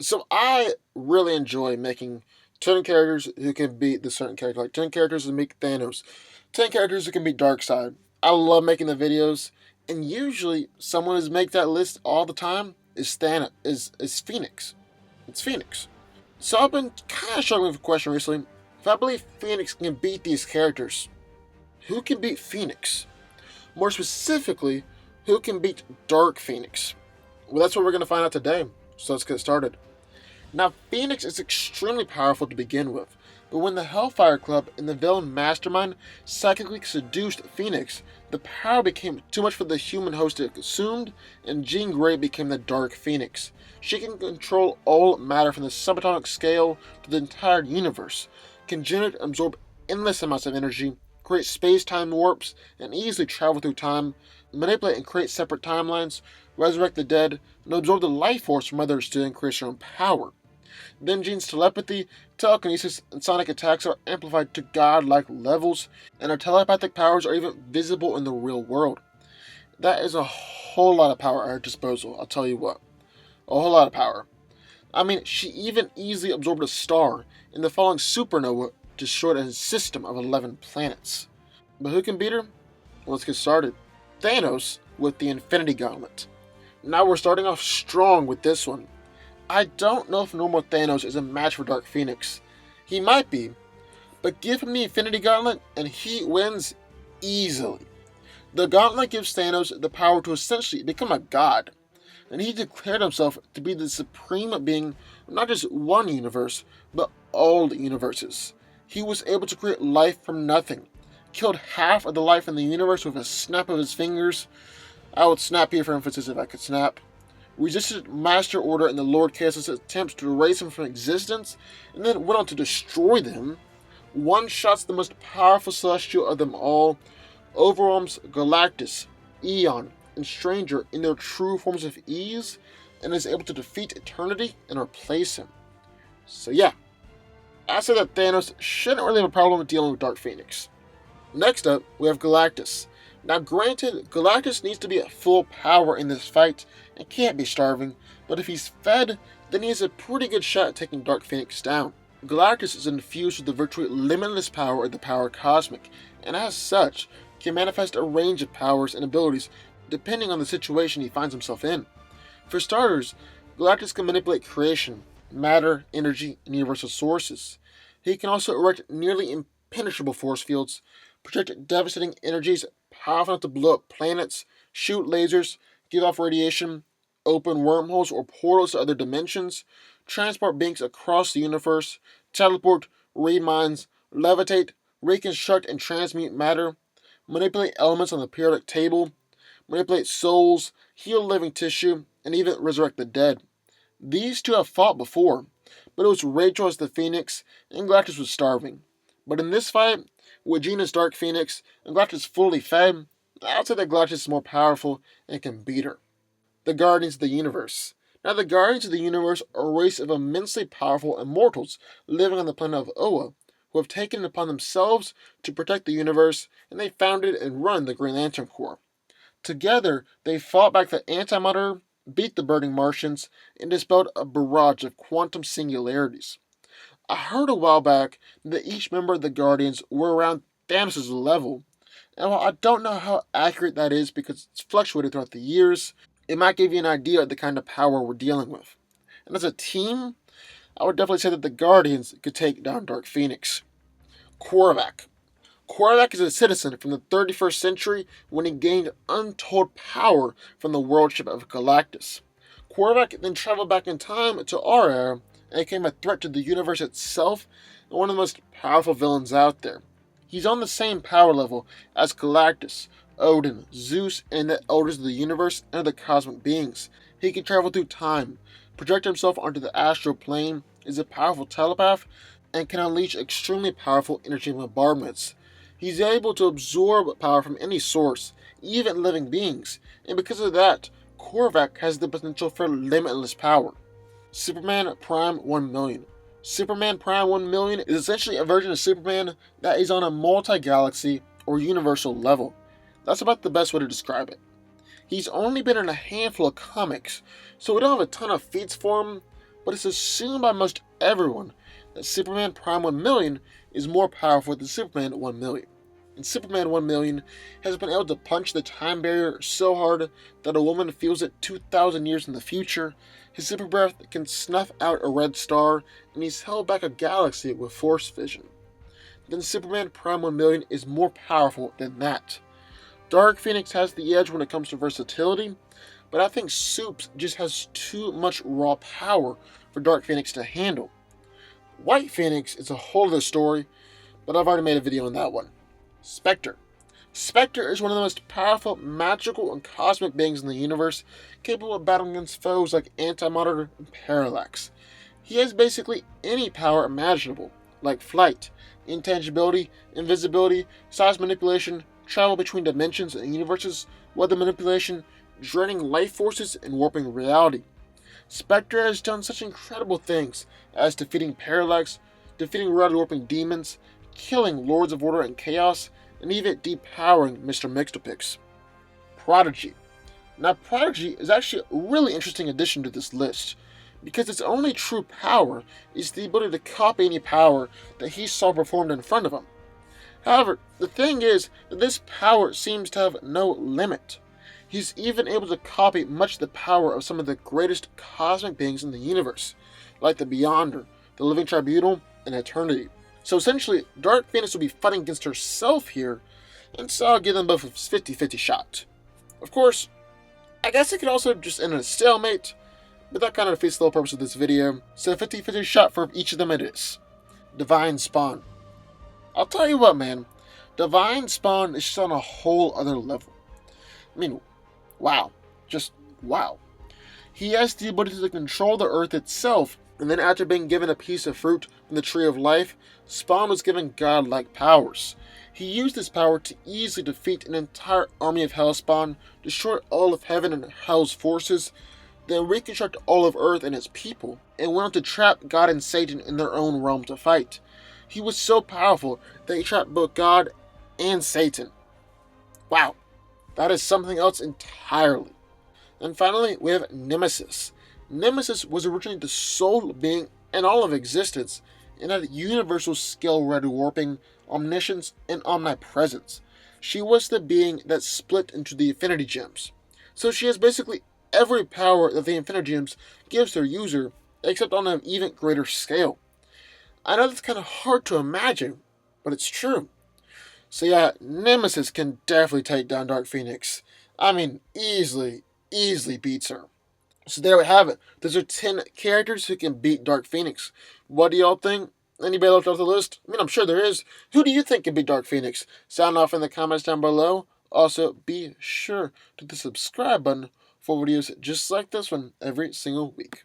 So I really enjoy making 10 characters who can beat the certain character, like 10 characters who make Thanos, 10 characters who can beat Darkseid. I love making the videos, and usually someone who makes that list all the time is is Phoenix. It's Phoenix. So I've been kind of struggling with a question recently. If I believe Phoenix can beat these characters, who can beat Phoenix? More specifically, who can beat Dark Phoenix? Well, that's what we're going to find out today. So let's get started. Now, Phoenix is extremely powerful to begin with, but when the Hellfire Club and the villain Mastermind psychically seduced Phoenix, the power became too much for the human host to consume, and Jean Grey became the Dark Phoenix. She can control all matter from the subatomic scale to the entire universe, can generate and absorb endless amounts of energy, create space-time warps, and easily travel through time, manipulate and create separate timelines, resurrect the dead, and absorb the life force from others to increase her own power. Then Jean's telepathy, telekinesis, and sonic attacks are amplified to godlike levels, and her telepathic powers are even visible in the real world. That is a whole lot of power at her disposal, I'll tell you what. A whole lot of power. I mean, she even easily absorbed a star in the falling supernova, destroyed a system of 11 planets. But who can beat her? Well, let's get started. Thanos with the Infinity Gauntlet. Now we're starting off strong with this one. I don't know if normal Thanos is a match for Dark Phoenix. He might be, but give him the Infinity Gauntlet and he wins easily. The Gauntlet gives Thanos the power to essentially become a god, and he declared himself to be the supreme being of not just one universe, but all universes. He was able to create life from nothing, killed half of the life in the universe with a snap of his fingers. I would snap here for emphasis if I could snap. Resisted Master Order and the Lord Chaos's attempts to erase him from existence, and then went on to destroy them. One-shots the most powerful Celestial of them all, overwhelms Galactus, Eon, and Stranger in their true forms of ease, and is able to defeat Eternity and replace him. So yeah, I say that Thanos shouldn't really have a problem with dealing with Dark Phoenix. Next up, we have Galactus. Now granted, Galactus needs to be at full power in this fight and can't be starving, but if he's fed, then he has a pretty good shot at taking Dark Phoenix down. Galactus is infused with the virtually limitless power of the Power Cosmic, and as such, can manifest a range of powers and abilities depending on the situation he finds himself in. For starters, Galactus can manipulate creation, matter, energy, and universal sources. He can also erect nearly impenetrable force fields, project devastating energies powerful enough to blow up planets, shoot lasers, give off radiation, open wormholes or portals to other dimensions, transport beings across the universe, teleport, read minds, levitate, reconstruct and transmute matter, manipulate elements on the periodic table, manipulate souls, heal living tissue, and even resurrect the dead. These two have fought before, but it was Rachel as the Phoenix, and Galactus was starving. But in this fight, with Gina's Dark Phoenix and Galactus fully fed, I would say that Galactus is more powerful and can beat her. The Guardians of the Universe. Now, the Guardians of the Universe are a race of immensely powerful immortals living on the planet of Oa, who have taken it upon themselves to protect the universe, and they founded and run the Green Lantern Corps. Together, they fought back the Antimatter, beat the Burning Martians, and dispelled a barrage of quantum singularities. I heard a while back that each member of the Guardians were around Thanos' level, and while I don't know how accurate that is because it's fluctuated throughout the years, it might give you an idea of the kind of power we're dealing with. And as a team, I would definitely say that the Guardians could take down Dark Phoenix. Coreva. Coreva is a citizen from the 31st century when he gained untold power from the worldship of Galactus. Coreva then traveled back in time to our era and became a threat to the universe itself and one of the most powerful villains out there. He's on the same power level as Galactus, Odin, Zeus, and the elders of the universe and other cosmic beings. He can travel through time, project himself onto the astral plane, is a powerful telepath, and can unleash extremely powerful energy bombardments. He's able to absorb power from any source, even living beings, and because of that, Korvac has the potential for limitless power. Superman Prime 1 million. Superman Prime 1 million is essentially a version of Superman that is on a multi-galaxy or universal level. That's about the best way to describe it. He's only been in a handful of comics, so we don't have a ton of feats for him, but it's assumed by most everyone that Superman Prime 1 million is more powerful than Superman 1 million. And Superman 1 million has been able to punch the time barrier so hard that a woman feels it 2,000 years in the future. His super breath can snuff out a red star, and he's held back a galaxy with force vision. Then Superman Prime 1 million is more powerful than that. Dark Phoenix has the edge when it comes to versatility, but I think Supes just has too much raw power for Dark Phoenix to handle. White Phoenix is a whole other story, but I've already made a video on that one. Spectre. Spectre is one of the most powerful magical and cosmic beings in the universe, capable of battling against foes like Antimatter and Parallax. He has basically any power imaginable, like flight, intangibility, invisibility, size manipulation, travel between dimensions and universes, weather manipulation, draining life forces, and warping reality. Spectre has done such incredible things as defeating Parallax, defeating reality-warping demons, killing Lords of Order and Chaos, and even depowering Mr. Mixtapix. Prodigy. Now, Prodigy is actually a really interesting addition to this list, because its only true power is the ability to copy any power that he saw performed in front of him. However, the thing is that this power seems to have no limit. He's even able to copy much of the power of some of the greatest cosmic beings in the universe, like the Beyonder, the Living Tribunal, and Eternity. So essentially, Dark Phoenix will be fighting against herself here, and so I'll give them both a 50-50 shot. Of course, I guess it could also just end in a stalemate, but that kind of defeats the whole purpose of this video, so a 50-50 shot for each of them it is. Divinespawn. I'll tell you what, man, Divinespawn is just on a whole other level. I mean, wow. Just wow. He has the ability to control the Earth itself, and then after being given a piece of fruit from the Tree of Life, Spawn was given godlike powers. He used this power to easily defeat an entire army of Hellspawn, destroy all of Heaven and Hell's forces, then reconstruct all of Earth and its people, and went on to trap God and Satan in their own realm to fight. He was so powerful that he trapped both God and Satan. Wow, that is something else entirely. And finally, we have Nemesis. Nemesis was originally the sole being in all of existence, and had universal skill related warping, omniscience, and omnipresence. She was the being that split into the Infinity Gems. So she has basically every power that the Infinity Gems gives their user, except on an even greater scale. I know that's kind of hard to imagine, but it's true. So yeah, Nemesis can definitely take down Dark Phoenix. I mean, easily beats her. So there we have it. Those are 10 characters who can beat Dark Phoenix. What do y'all think? Anybody left off the list? I mean, I'm sure there is. Who do you think can beat Dark Phoenix? Sound off in the comments down below. Also, be sure to hit the subscribe button for videos just like this one every single week.